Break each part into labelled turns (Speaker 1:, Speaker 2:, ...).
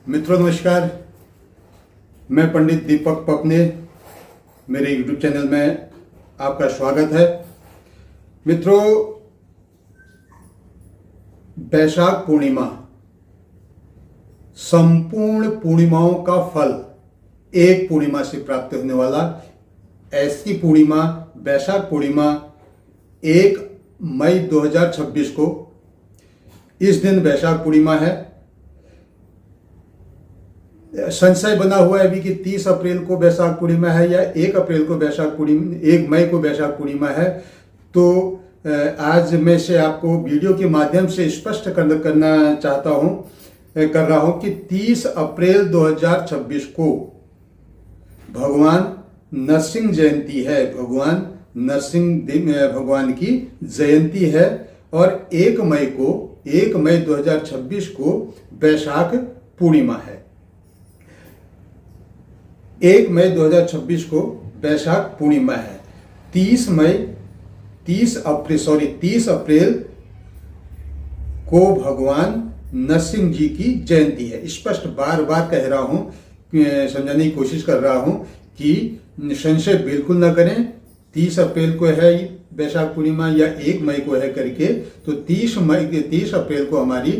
Speaker 1: मित्रों नमस्कार। मैं पंडित दीपक पपने, मेरे YouTube चैनल में आपका स्वागत है। मित्रों, वैशाख पूर्णिमा संपूर्ण पूर्णिमाओं का फल एक पूर्णिमा से प्राप्त होने वाला ऐसी पूर्णिमा वैशाख पूर्णिमा 1 मई 2026 को, इस दिन वैशाख पूर्णिमा है। संशय बना हुआ है अभी कि 30 अप्रैल को वैशाख पूर्णिमा है या 1 अप्रैल को वैशाख पूर्णिमा, 1 मई को वैशाख पूर्णिमा है। तो आज मैं से आपको वीडियो के माध्यम से स्पष्ट करना कर रहा हूं कि 30 अप्रैल 2026 को भगवान नरसिंह जयंती है। भगवान नरसिंह भगवान की जयंती है और 1 मई 2026 को वैशाख पूर्णिमा है। 1 मई 2026 को वैशाख पूर्णिमा है। 30 अप्रैल को भगवान नरसिंह जी की जयंती है। स्पष्ट बार बार कह रहा हूं, समझाने की कोशिश कर रहा हूं कि संशय बिल्कुल न करें। 30 अप्रैल को है वैशाख पूर्णिमा या 1 मई को है करके, तो 30 अप्रैल को हमारी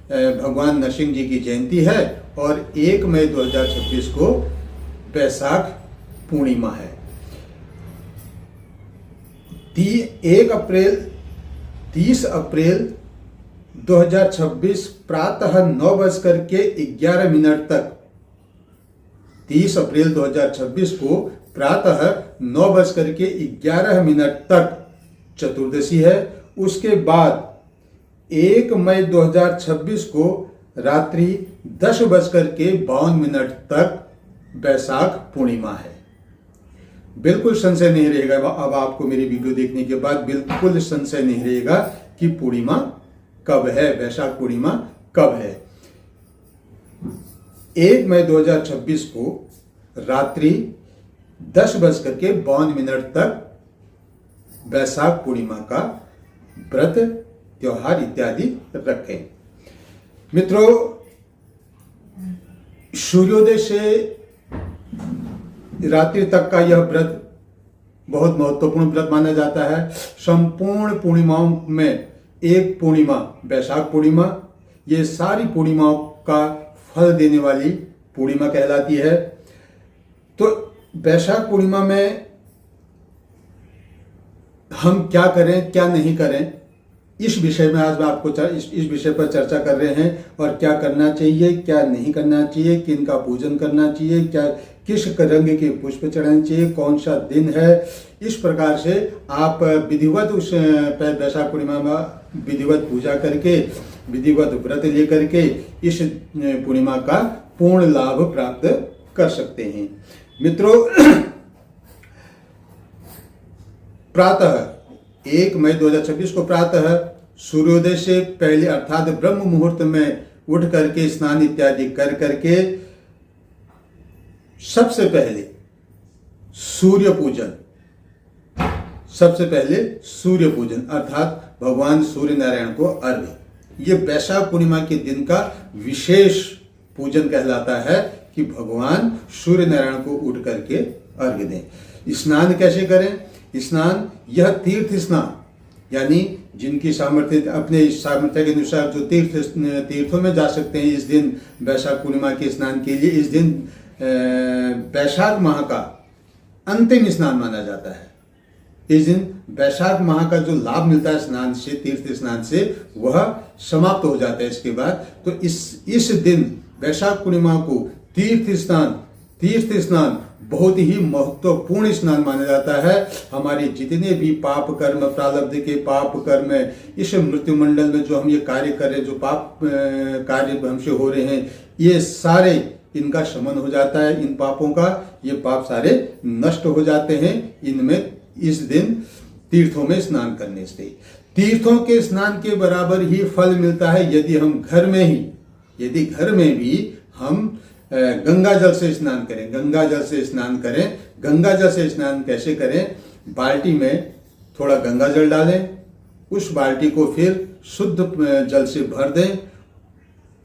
Speaker 1: भगवान नरसिंह जी की जयंती है और 1 मई 2026 को वैशाख पूर्णिमा है। 30 अप्रैल 2026 प्रातः 9:11 तक, 30 अप्रैल 2026 को प्रातः 9:11 तक चतुर्दशी है। उसके बाद 1 मई 2026 को रात्रि 10:52 तक वैशाख पूर्णिमा है। बिल्कुल संशय नहीं रहेगा। अब आपको मेरी वीडियो देखने के बाद बिल्कुल संशय नहीं रहेगा कि पूर्णिमा कब है, वैशाख पूर्णिमा कब है। 1 मई 2026 को रात्रि 10:52 तक वैशाख पूर्णिमा का व्रत, त्योहार इत्यादि रखें। मित्रों, सूर्योदय से रात्रि तक का यह व्रत बहुत महत्वपूर्ण व्रत माना जाता है। संपूर्ण पूर्णिमाओं में एक पूर्णिमा वैशाख पूर्णिमा, ये सारी पूर्णिमाओं का फल देने वाली पूर्णिमा कहलाती है। तो वैशाख पूर्णिमा में हम क्या करें क्या नहीं करें, इस विषय में आज मैं आपको इस विषय पर चर्चा कर रहे हैं। और क्या करना चाहिए, क्या नहीं करना चाहिए, किनका पूजन करना चाहिए, क्या किस रंग के पुष्प चढ़ाने चाहिए, कौन सा दिन है। इस प्रकार से आप विधिवत उस वैशाख पूर्णिमा में विधिवत पूजा करके, विधिवत व्रत लेकर के इस पूर्णिमा का पूर्ण लाभ प्राप्त कर सकते हैं। मित्रों, प्रातः 1 मई 2026 को प्रातः सूर्योदय से पहले अर्थात ब्रह्म मुहूर्त में उठ करके स्नान इत्यादि कर करके सबसे पहले सूर्य पूजन अर्थात भगवान सूर्य नारायण को अर्घ्य, ये वैशाख पूर्णिमा के दिन का विशेष पूजन कहलाता है कि भगवान सूर्य नारायण को उठ करके अर्घ्य दें। स्नान कैसे करें? स्नान, यह तीर्थ स्नान, यानी जिनकी सामर्थ्य, अपने सामर्थ्य के अनुसार जो तीर्थों में जा सकते हैं, इस दिन वैशाख पूर्णिमा के स्नान के लिए, इस दिन वैशाख माह का अंतिम स्नान माना जाता है। इस दिन वैशाख माह का जो लाभ मिलता है स्नान से, तीर्थ स्नान से, वह समाप्त हो जाता है इसके बाद। तो इस दिन वैशाख पूर्णिमा को तीर्थ स्नान बहुत ही महत्वपूर्ण स्नान माना जाता है। हमारे जितने भी पाप कर्म, प्रारब्ध के पाप कर्म, इस मृत्यु मंडल में जो हम ये कार्य कर रहे हैं, जो पाप कार्य हमसे हो रहे हैं, ये सारे इनका शमन हो जाता है। इन पापों का, ये पाप सारे नष्ट हो जाते हैं इनमें, इस दिन तीर्थों में स्नान करने से। तीर्थों के स्नान के बराबर ही फल मिलता है यदि घर में भी हम गंगा जल से स्नान करें। गंगा जल से स्नान कैसे करें? बाल्टी में थोड़ा गंगा जल डालें, उस बाल्टी को फिर शुद्ध जल से भर दें,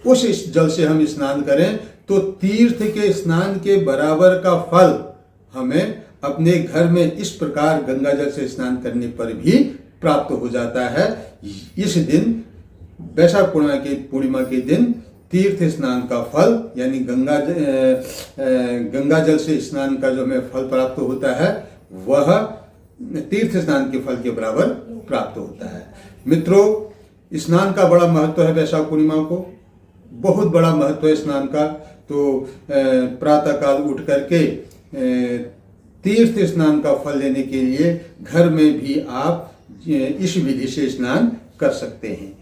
Speaker 1: उस इस जल से हम स्नान करें तो तीर्थ के स्नान के बराबर का फल हमें अपने घर में इस प्रकार गंगा जल से स्नान करने पर भी प्राप्त हो जाता है। इस दिन वैशाख पूर्णिमा के दिन तीर्थ स्नान का फल यानी गंगा जल से स्नान का जो हमें फल प्राप्त होता है वह तीर्थ स्नान के फल के बराबर प्राप्त होता है। मित्रों, स्नान का बड़ा महत्व है। वैशाख पूर्णिमा को बहुत बड़ा महत्व है स्नान का। तो प्रातःकाल उठ करके तीर्थ स्नान का फल लेने के लिए घर में भी आप इस विधि से स्नान कर सकते हैं।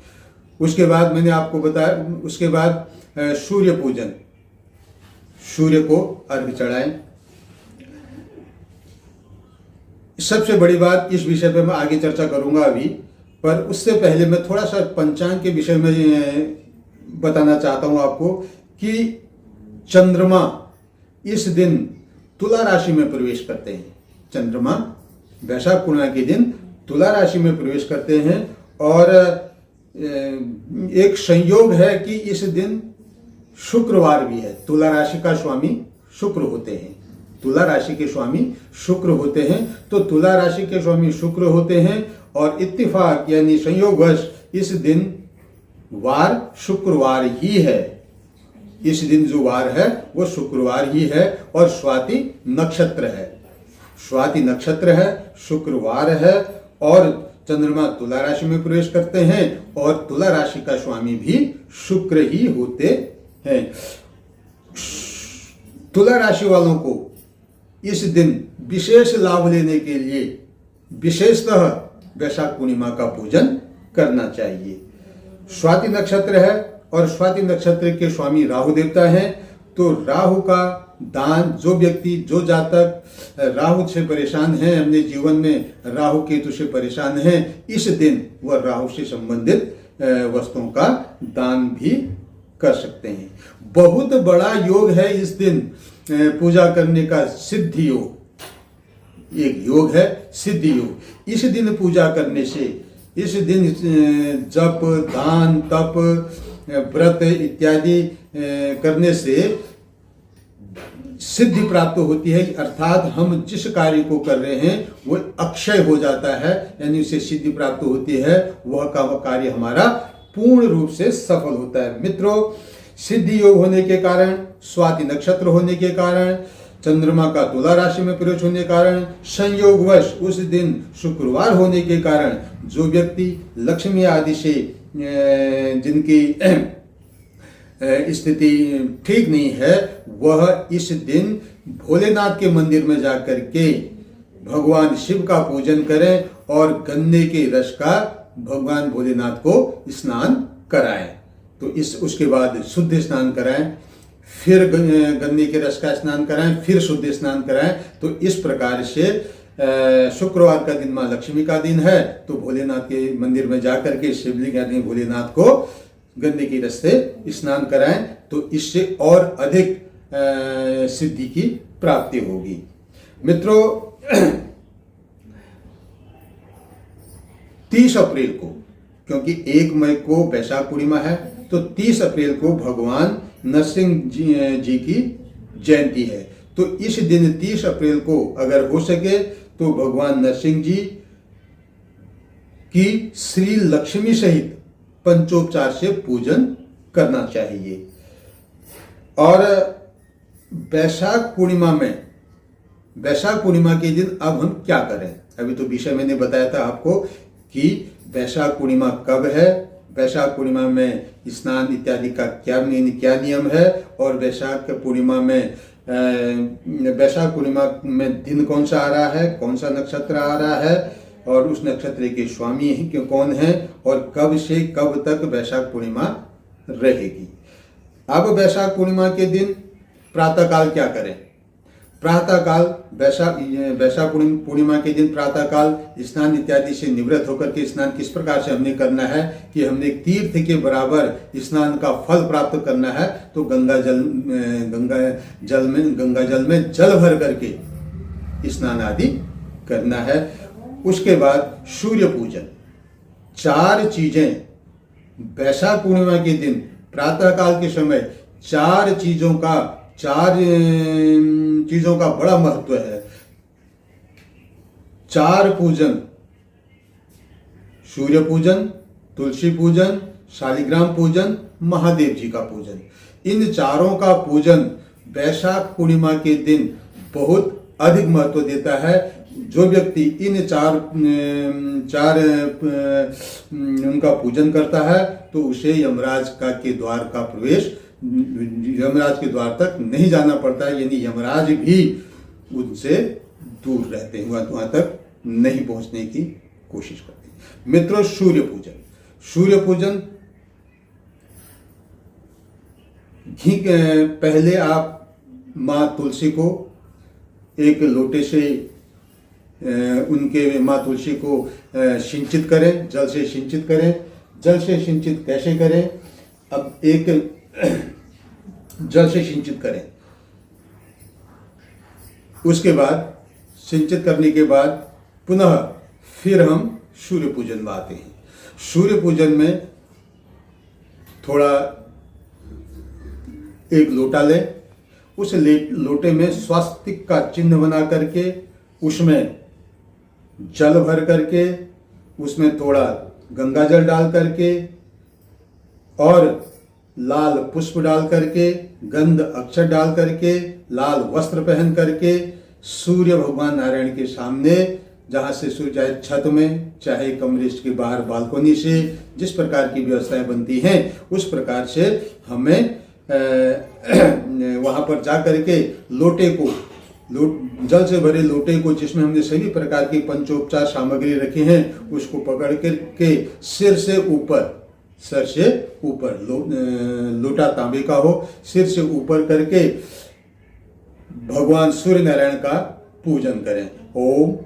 Speaker 1: उसके बाद मैंने आपको बताया, उसके बाद सूर्य पूजन, सूर्य को अर्घ्य चढ़ाएं। सबसे बड़ी बात, इस विषय पे मैं आगे चर्चा करूंगा अभी, पर उससे पहले मैं थोड़ा सा पंचांग के विषय में बताना चाहता हूं आपको कि चंद्रमा इस दिन तुला राशि में प्रवेश करते हैं। चंद्रमा वैशाख पूर्णिमा के दिन तुला राशि में प्रवेश करते हैं और एक संयोग है कि इस दिन शुक्रवार भी है। तुला राशि का स्वामी शुक्र होते हैं, तुला राशि के स्वामी शुक्र होते हैं। तो तुला राशि के स्वामी शुक्र होते हैं और इत्तिफाक यानी संयोगवश इस दिन वार शुक्रवार ही है। इस दिन जो वार है वो शुक्रवार ही है और स्वाति नक्षत्र है। स्वाति नक्षत्र है, शुक्रवार है और चंद्रमा तुला राशि में प्रवेश करते हैं और तुला राशि का स्वामी भी शुक्र ही होते हैं। तुला राशि वालों को इस दिन विशेष लाभ लेने के लिए विशेषतः वैशाख पूर्णिमा का पूजन करना चाहिए। स्वाति नक्षत्र है और स्वाति नक्षत्र के स्वामी राहु देवता हैं। तो राहु का दान, जो व्यक्ति, जो जातक राहु से परेशान हैं, अपने जीवन में राहु केतु से परेशान हैं, इस दिन वह राहु से संबंधित वस्तुओं का दान भी कर सकते हैं। बहुत बड़ा योग है इस दिन पूजा करने का, सिद्धि योग। एक योग है सिद्धि योग। इस दिन पूजा करने से, इस दिन जप, दान, तप, व्रत इत्यादि करने से सिद्धि प्राप्त होती है। अर्थात हम जिस कार्य को कर रहे हैं वो अक्षय हो जाता है, यानी उसे सिद्धि प्राप्त होती है। वह कार्य हमारा पूर्ण रूप से सफल होता है। मित्रों, सिद्धि योग होने के कारण, स्वाति नक्षत्र होने के कारण, चंद्रमा का तुला राशि में प्रवेश होने के कारण, संयोगवश उस दिन शुक्रवार होने के कारण जो व्यक्ति लक्ष्मी आदि से जिनकी स्थिति ठीक नहीं है, वह इस दिन भोलेनाथ के मंदिर में जाकर के भगवान शिव का पूजन करें और गन्ने के रस का भगवान भोलेनाथ को स्नान कराएं। तो उसके बाद शुद्ध स्नान कराएं, फिर गन्ने के रस का स्नान कराएं, फिर शुद्ध स्नान कराएं। तो इस प्रकार से शुक्रवार का दिन माँ लक्ष्मी का दिन है, तो भोलेनाथ के मंदिर में जाकर के शिवलिंग यानी भोलेनाथ को गन्ने की रस से स्नान कराएं। तो इससे और अधिक सिद्धि की प्राप्ति होगी। मित्रों, 30 अप्रैल को, क्योंकि 1 मई को वैशाख पूर्णिमा है, तो 30 अप्रैल को भगवान नरसिंह जी की जयंती है। तो इस दिन 30 अप्रैल को अगर हो सके तो भगवान नरसिंह जी की श्री लक्ष्मी सहित पंचोपचार से पूजन करना चाहिए। और वैशाख पूर्णिमा के दिन अब हम क्या करें? अभी तो विषय मैंने बताया था आपको कि वैशाख पूर्णिमा कब है, वैशाख पूर्णिमा में स्नान इत्यादि का क्या नियम है, और वैशाख पूर्णिमा में दिन कौन सा आ रहा है, कौन सा नक्षत्र आ रहा है, और उस नक्षत्र के स्वामी कौन है, और कब से कब तक वैशाख पूर्णिमा रहेगी। अब वैशाख पूर्णिमा के दिन प्रातःकाल क्या करें? प्रातःकाल वैशाख पूर्णिमा के दिन प्रातःकाल स्नान इत्यादि से निवृत्त होकर के स्नान किस प्रकार से हमने करना है कि हमने तीर्थ के बराबर स्नान का फल प्राप्त करना है। तो गंगा जल में जल भर करके स्नान आदि करना है। उसके बाद सूर्य पूजन। 4 चीजें वैशाख पूर्णिमा के दिन प्रातः काल के समय चार चीजों का बड़ा महत्व है। चार पूजन, सूर्य पूजन, तुलसी पूजन, शालिग्राम पूजन, महादेव जी का पूजन। इन चारों का पूजन वैशाख पूर्णिमा के दिन बहुत अधिक महत्व देता है। जो व्यक्ति इन चार उनका पूजन करता है तो उसे यमराज के द्वार का प्रवेश, यमराज के द्वार तक नहीं जाना पड़ता है, यानी यमराज भी उनसे दूर रहते हैं, वहां तक नहीं पहुंचने की कोशिश करते हैं। मित्रों, सूर्य पूजन, सूर्य पूजन घी पहले आप माँ तुलसी को एक लोटे से उनके माँ तुलसी को सिंचित करें, जल से सिंचित करें। जल से सिंचित कैसे करें? अब एक जल से सिंचित करें, उसके बाद सिंचित करने के बाद पुनः फिर हम सूर्य पूजन में आते हैं। सूर्य पूजन में थोड़ा एक लोटा लें, उस लोटे में स्वास्तिक का चिन्ह बना करके उसमें जल भर करके उसमें थोड़ा गंगा जल डाल करके और लाल पुष्प डाल करके, गंध अक्षर डाल करके, लाल वस्त्र पहन करके सूर्य भगवान नारायण के सामने, जहाँ से सूर्य, चाहे छत में चाहे कमरे के बाहर बालकोनी से, जिस प्रकार की व्यवस्थाएं बनती हैं उस प्रकार से हमें वहां पर जा करके लोटे को, जल से भरे लोटे को जिसमें हमने सभी प्रकार की पंचोपचार सामग्री रखी हैं उसको पकड़ करके सिर से ऊपर लोटा तांबे का हो, सिर से ऊपर करके भगवान सूर्य नारायण का पूजन करें। ओम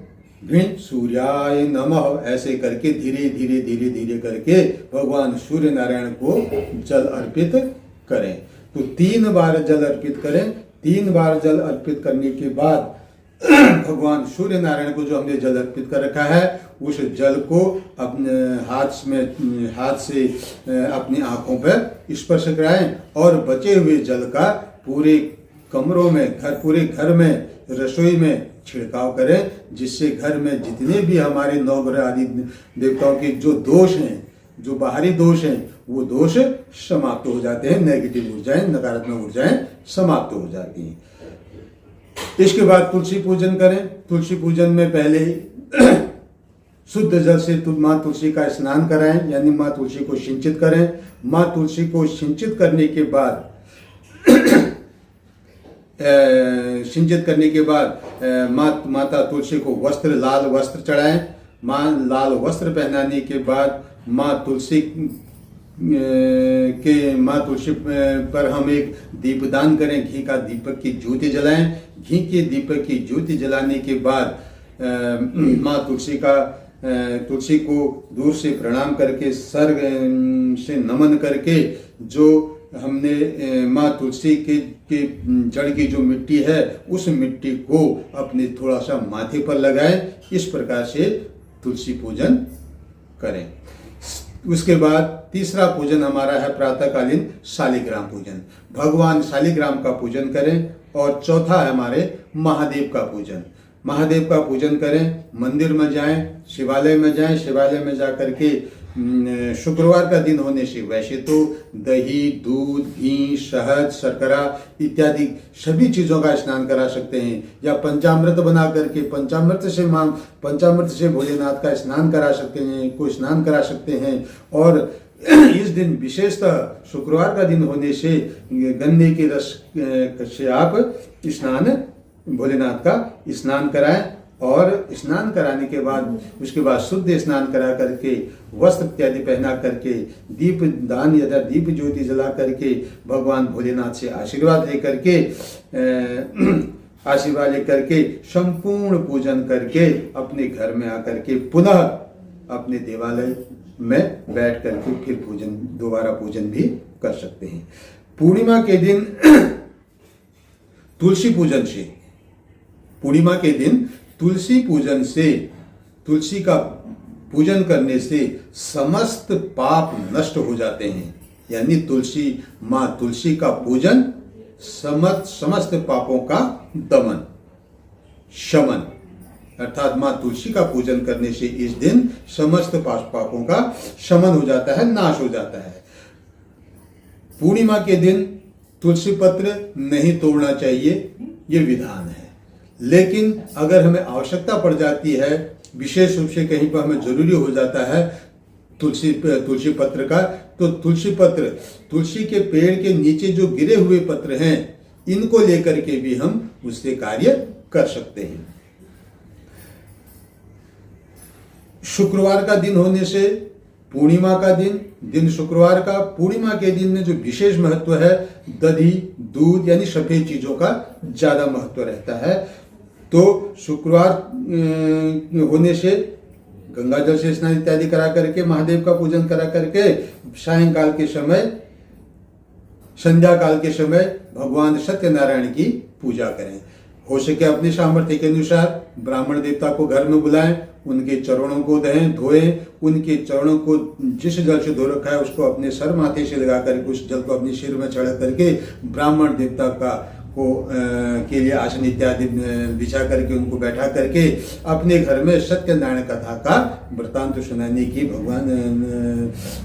Speaker 1: घृण सूर्याय नमः ऐसे करके धीरे धीरे धीरे धीरे करके भगवान सूर्य नारायण को जल अर्पित करें। तो 3 बार जल अर्पित करें। 3 बार जल अर्पित करने के बाद भगवान सूर्य नारायण को जो हमने जल अर्पित कर रखा है उस जल को अपने हाथ से अपनी आंखों पर स्पर्श कराएं और बचे हुए जल का पूरे कमरों में, पूरे घर में, रसोई में छिड़काव करें, जिससे घर में जितने भी हमारे नवग्रह आदि देवताओं के जो दोष हैं, जो बाहरी दोष हैं, वो दोष समाप्त हो जाते हैं। नेगेटिव ऊर्जाएं, नकारात्मक ऊर्जाएं समाप्त हो जाती हैं। इसके बाद तुलसी पूजन करें। तुलसी पूजन में पहले शुद्ध जल से माँ तुलसी का स्नान कराएं, यानी माँ तुलसी को सिंचित करें। माँ तुलसी को सिंचित करने के बाद माता तुलसी को लाल वस्त्र चढ़ाएं। लाल वस्त्र पहनाने के बाद माँ तुलसी पर हम एक दीपदान करें, घी का दीपक की ज्योति जलाएं। घी के दीपक की ज्योति जलाने के बाद माँ तुलसी को दूर से प्रणाम करके, सर से नमन करके, जो हमने माँ तुलसी के जड़ की जो मिट्टी है उस मिट्टी को अपने थोड़ा सा माथे पर लगाएं। इस प्रकार से तुलसी पूजन करें। उसके बाद तीसरा पूजन हमारा है प्रातःकालीन शालिग्राम पूजन। भगवान शालिग्राम का पूजन करें। और चौथा है हमारे महादेव का पूजन। महादेव का पूजन करें, मंदिर में जाएं, शिवालय में जाएं। शिवालय में जा करके शुक्रवार का दिन होने से वैसे तो दही, दूध, घी, शहद, शर्करा इत्यादि सभी चीज़ों का स्नान करा सकते हैं, या पंचामृत बना करके पंचामृत से भोलेनाथ का स्नान करा सकते हैं, को स्नान करा सकते हैं। और इस दिन विशेषतः शुक्रवार का दिन होने से गन्ने के रस से आप भोलेनाथ का स्नान कराएं। और स्नान कराने के बाद उसके बाद शुद्ध स्नान करा करके, वस्त्र इत्यादि पहना करके, दीप दान या दीप ज्योति जला करके भगवान भोलेनाथ से आशीर्वाद लेकर के संपूर्ण पूजन करके अपने घर में आकर के पुनः अपने देवालय में बैठ करके फिर दोबारा पूजन भी कर सकते हैं। पूर्णिमा के दिन तुलसी पूजन से, तुलसी का पूजन करने से समस्त पाप नष्ट हो जाते हैं। यानी तुलसी, माँ तुलसी का पूजन समस्त पापों का दमन, शमन, अर्थात माँ तुलसी का पूजन करने से इस दिन समस्त पापों का शमन हो जाता है, नाश हो जाता है। पूर्णिमा के दिन तुलसी पत्र नहीं तोड़ना चाहिए, ये विधान है। लेकिन अगर हमें आवश्यकता पड़ जाती है, विशेष रूप से कहीं पर हमें जरूरी हो जाता है तुलसी पत्र का, तो तुलसी के पेड़ के नीचे जो गिरे हुए पत्र हैं, इनको लेकर के भी हम उससे कार्य कर सकते हैं। शुक्रवार का दिन होने से पूर्णिमा का दिन शुक्रवार का, पूर्णिमा के दिन में जो विशेष महत्व है, दही, दूध यानी सफेद चीजों का ज्यादा महत्व रहता है। तो शुक्रवार होने से गंगा जल से स्नान इत्यादि करा करके, महादेव का पूजन करा करके, सायंकाल के समय, संध्या काल के समय भगवान सत्यनारायण की पूजा करें। हो सके अपने सामर्थ्य के अनुसार ब्राह्मण देवता को घर में बुलाएं, उनके चरणों को धोएं, उनके चरणों को जिस जल से धो रखा है उसको अपने सर माथे से लगा करके, उस जल को अपने सिर में चढ़ा करके ब्राह्मण देवता के लिए आसन इत्यादि बिछा करके, उनको बैठा करके अपने घर में सत्यनारायण कथा का वृतांत सुनाने की भगवान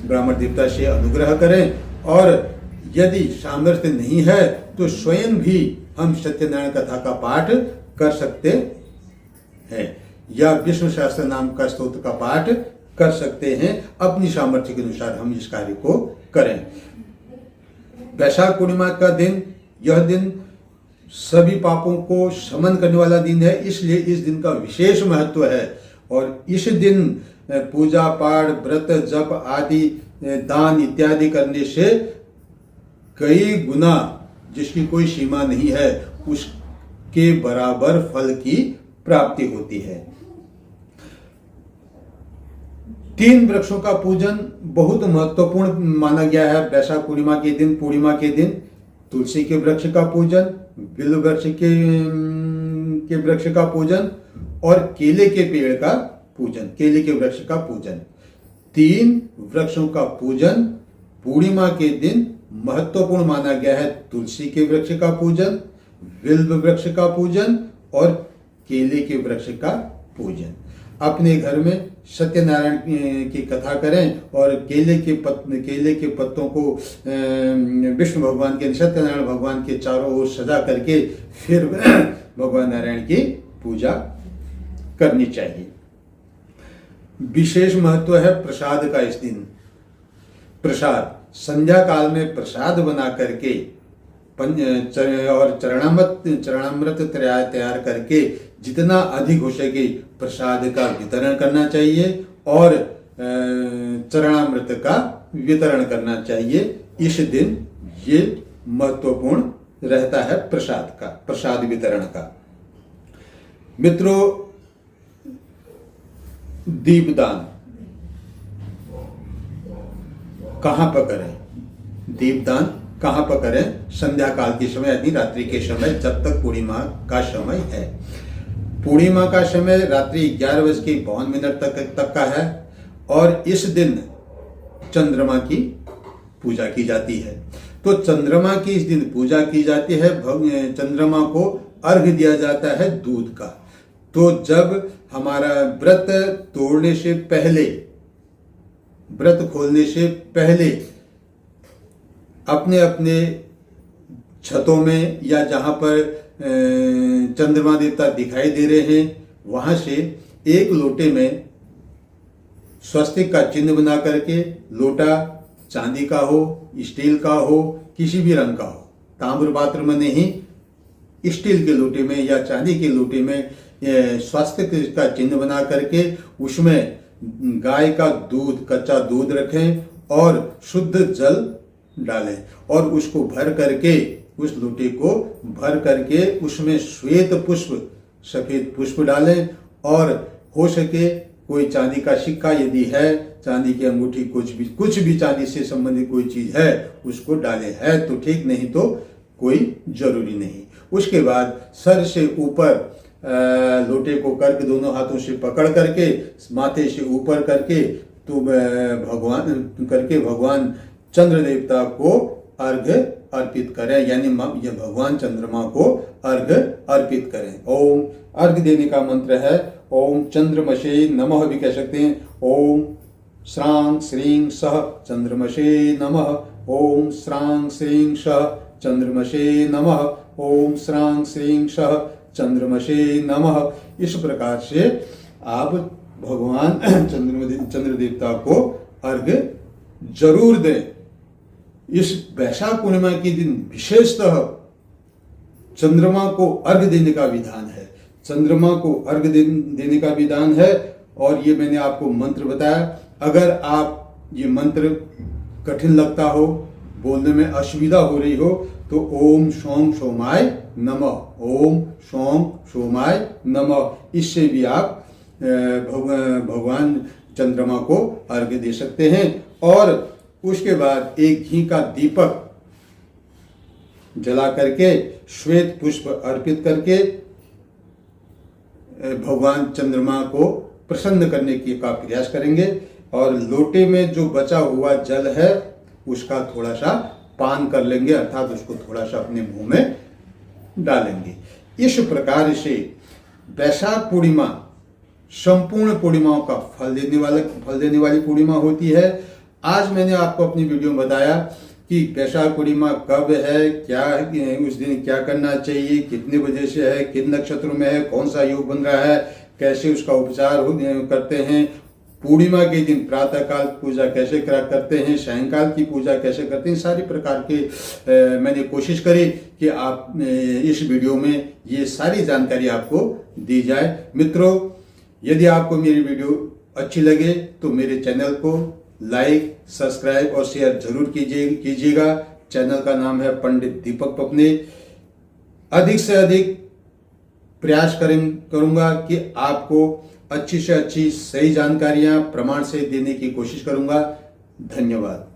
Speaker 1: ब्राह्मण देवता से अनुग्रह करें। और यदि सामर्थ्य नहीं है तो स्वयं भी हम सत्यनारायण कथा का पाठ कर सकते हैं, या विष्णु सहस्त्र नाम का स्तोत्र का पाठ कर सकते हैं। अपनी सामर्थ्य के अनुसार हम इस कार्य को करें। वैशाख पूर्णिमा का दिन, यह दिन सभी पापों को शमन करने वाला दिन है, इसलिए इस दिन का विशेष महत्व है। और इस दिन पूजा पाठ, व्रत, जप आदि, दान इत्यादि करने से कई गुना, जिसकी कोई सीमा नहीं है, उसके बराबर फल की प्राप्ति होती है। 3 वृक्षों का पूजन बहुत महत्वपूर्ण माना गया है वैशाख पूर्णिमा के दिन तुलसी के वृक्ष का पूजन, बिल्व वृक्ष के वृक्ष का पूजन और केले के पेड़ का पूजन, केले के वृक्ष का पूजन। 3 वृक्षों का पूजन पूर्णिमा के दिन महत्वपूर्ण माना गया है। तुलसी के वृक्ष का पूजन, बिल्व वृक्ष का पूजन और केले के वृक्ष का पूजन। अपने घर में सत्यनारायण की कथा करें और केले के पत्तों को विष्णु भगवान के, सत्यनारायण भगवान के चारों ओर सजा करके फिर भगवान नारायण की पूजा करनी चाहिए। विशेष महत्व है प्रसाद का इस दिन। प्रसाद संध्या काल में प्रसाद बना करके और चरणामृत तैयार करके जितना अधिक हो सके प्रसाद का वितरण करना चाहिए और चरणामृत का वितरण करना चाहिए। इस दिन ये महत्वपूर्ण रहता है प्रसाद वितरण का। मित्रों, दीपदान कहाँ पर करें? दीपदान कहाँ पर करें? संध्या काल के समय यानी रात्रि के समय, जब तक पूर्णिमा का समय है। पूर्णिमा का समय रात्रि 11:52 तक का है और इस दिन चंद्रमा की पूजा की जाती है। तो चंद्रमा की इस दिन पूजा की जाती है। चंद्रमा को अर्घ्य दिया जाता है दूध का। तो जब हमारा व्रत तोड़ने से पहले, व्रत खोलने से पहले अपने अपने छतों में या जहां पर चंद्रमा देवता दिखाई दे रहे हैं वहां से एक लोटे में स्वस्तिक का चिन्ह बना करके, लोटा चांदी का हो, स्टील का हो, किसी भी रंग का हो, ताम्र पात्र में नहीं, स्टील के लोटे में या चांदी के लोटे में स्वस्तिक का चिन्ह बना करके उसमें गाय का दूध, कच्चा दूध रखें और शुद्ध जल डालें और उसको भर करके, उस लोटे को भर करके उसमें श्वेत पुष्प, सफेद पुष्प डालें और हो सके कोई चांदी का सिक्का यदि है, चांदी की अंगूठी, कुछ भी चांदी से संबंधित कोई चीज है उसको डालें। है तो ठीक, नहीं तो कोई जरूरी नहीं। उसके बाद सर से ऊपर लोटे को करके दोनों हाथों से पकड़ करके माथे से ऊपर करके तो भगवान चंद्र देवता को अर्घ्य अर्पित करें, यानी ये भगवान चंद्रमा को अर्घ्य अर्पित करें। ओम अर्घ्य देने का मंत्र है ओम चंद्रमसे नमः भी कह सकते हैं। ओम श्रांग श्रीं सह चंद्रमसे नमः। ओम श्रांग श्रीं सह चंद्रमसे नमः। ओम श्रांग श्रीं सह चंद्रमसे नमः। इस प्रकार से आप भगवान चंद्र देवता को अर्घ्य जरूर दें। इस वैशाख पूर्णिमा के दिन विशेषतः चंद्रमा को अर्घ्य देने का विधान है। चंद्रमा को अर्घ्य देने का विधान है। और ये मैंने आपको मंत्र बताया। अगर आप ये मंत्र कठिन लगता हो, बोलने में असुविधा हो रही हो, तो ओम सोम सोमाय नमः, ओम सोम सोमाय नमः, इससे भी आप भगवान चंद्रमा को अर्घ्य दे सकते हैं। और उसके बाद एक घी का दीपक जला करके श्वेत पुष्प अर्पित करके भगवान चंद्रमा को प्रसन्न करने का प्रयास करेंगे। और लोटे में जो बचा हुआ जल है उसका थोड़ा सा पान कर लेंगे, अर्थात उसको थोड़ा सा अपने मुंह में डालेंगे। इस प्रकार से वैशाख पूर्णिमा संपूर्ण पूर्णिमाओं का फल देने वाली पूर्णिमा होती है। आज मैंने आपको अपनी वीडियो में बताया कि वैशाख पूर्णिमा कब है, क्या उस दिन क्या करना चाहिए, कितने बजे से है, किन नक्षत्रों में है, कौन सा योग बन रहा है, कैसे उसका उपचार करते हैं, पूर्णिमा के दिन प्रातःकाल पूजा कैसे करते हैं, सायंकाल की पूजा कैसे करते हैं। सारी प्रकार के मैंने कोशिश करी कि आप इस वीडियो में ये सारी जानकारी आपको दी जाए। मित्रों, यदि आपको मेरी वीडियो अच्छी लगे तो मेरे चैनल को लाइक, सब्सक्राइब और शेयर जरूर कीजिएगा। चैनल का नाम है पंडित दीपक पपने। अधिक से अधिक प्रयास करूंगा कि आपको अच्छी से अच्छी सही जानकारियां प्रमाण से देने की कोशिश करूंगा। धन्यवाद।